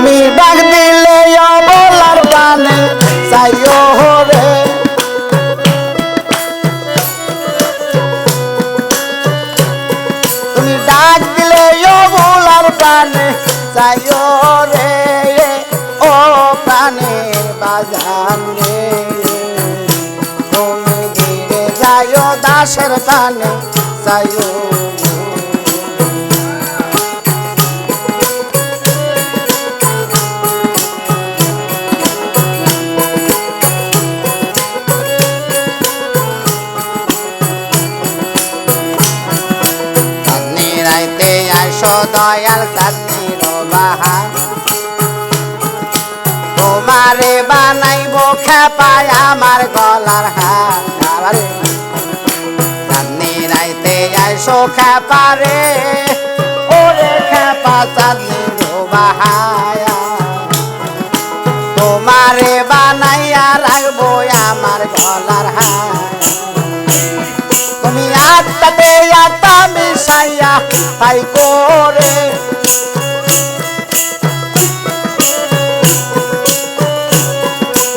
তুমি ডাক দিলে অবলার প্রাণে চাইও রে তুমি ডাক দিলে অবলার প্রাণে চাইও রে ও প্রাণের বাজান রে তুমি ধীরে যাইও দাসের প্রাণে চাইও দয়াল চাঁদনির বাহার তোমারে বানাইব খেপায় আমার গলার হার চাঁদনি রাইতে আইসো খেপারে ওরে খেপা চাঁদনির বাহার তোমারে বানাইয়া রাখবো আমার গলার হার তুমি আত্মাতে আত্মা মিশাইয়া তাই করে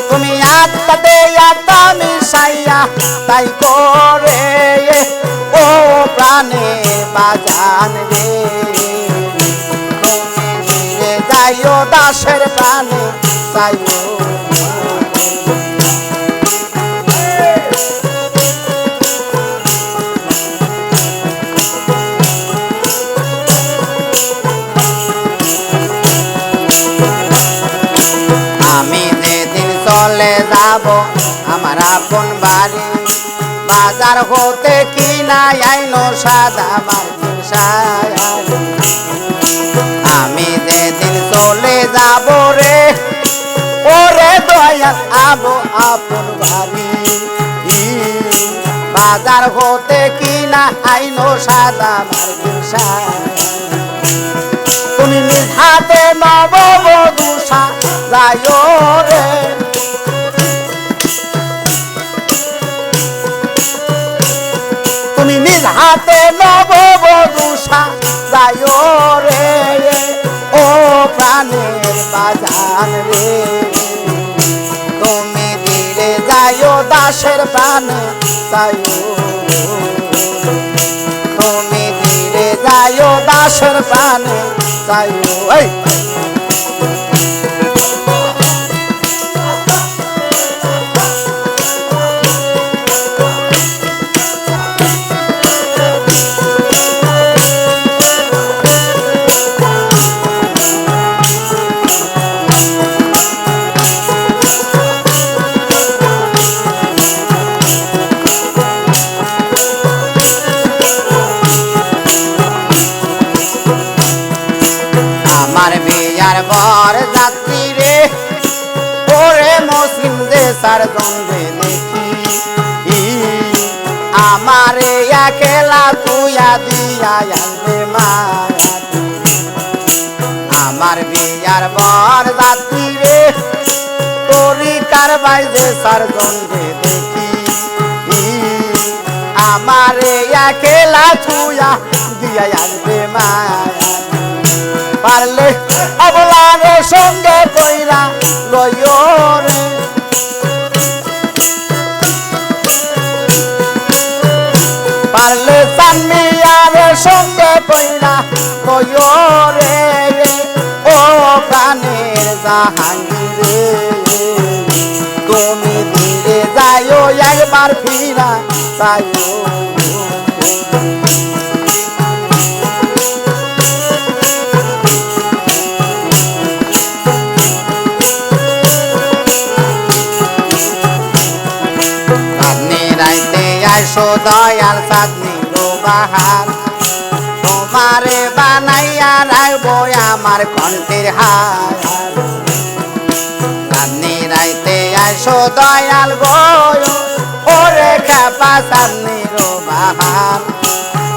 তুমি আত্মাতে আত্মা মিশাইয়া তাই করে ও প্রাণে বাজান রে তুমি যাইও দাসের প্রাণে চাইও চলে যাব আমার আপন বাড়ি বাজার হতে কিনা আইনো সাদা মার্কিন শাড়ি আমি যেদিন চলে যাব রে ওরে দয়াল আবো আপন বাড়ি বাজার হতে কিনা আইনো সাদা মার্কিন শাড়ি তুমি নিজ হাতে নববধূ সাজায়ো রে তুমি নিজ হাতে নববধূ সাজায়ো রে ও প্রাণের বাজান রে তুমি ধীরে যাইও দাসের প্রাণে চাইও তুমি ধীরে যাইও দাসের প্রাণে চাইও বিয়ার বর যাত্রী রে ওরে মুসলিম দেশার জন্যে দেখি আমারে একলা তুইয়া দিয়া আনবে মা আমার বিয়ার বর যাত্রী রে তোরি কারবাই দেশার জন্যে দেখি আমারে একলা তুইয়া দিয়া আনবে মা পারলে অবলারে সঙ্গে কইরা লইও রে পারলে চানমিয়ারে সঙ্গে কইরা লইও রে ও প্রাণের জাহাঙ্গীর রে তুমি ধীরে যাইও একবার ফিরা চাইও দয়াল চাঁদনির বাহার তোমারে বানাইয়া রাখবো আমার কণ্ঠের হার চাঁদনি রাইতে আইসো দয়াল গো ওরে খেপা চাঁদনির বাহার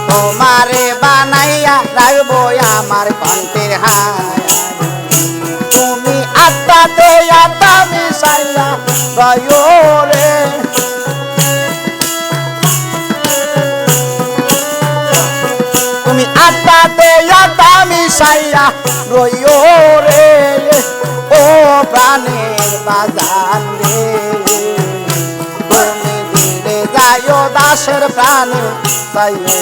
তোমারে বানাইয়া রাখবো আমার কণ্ঠের হার তুমি আত্মাতে আত্মা মিশাইয়া গয়ো রে তুমি আত্মাতে আত্মা মিশাইয়া রইও রে বাজান রে তুমি দিলে যাইও দাসের প্রাণে চাইও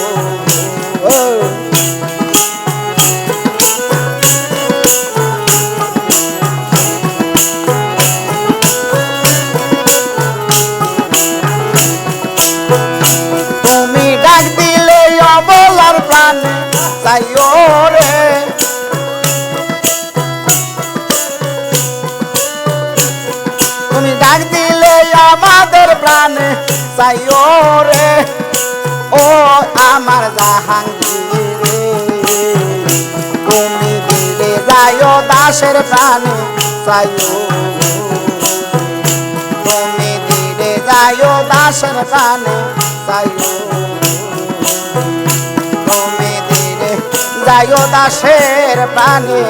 তুমি ডাক দিলে অবলার প্রাণে চাইও রে তুমি ডাক দিলে আমাদের প্রাণে চাইও রে ও আমার জাহাঙ্গীর রে তুমি দিলে যাইও দাসের প্রাণে চাইও তুমি দিলে যাইও দাসের প্রাণে চাইও তুমি দিলে যাইও দাসের প্রাণে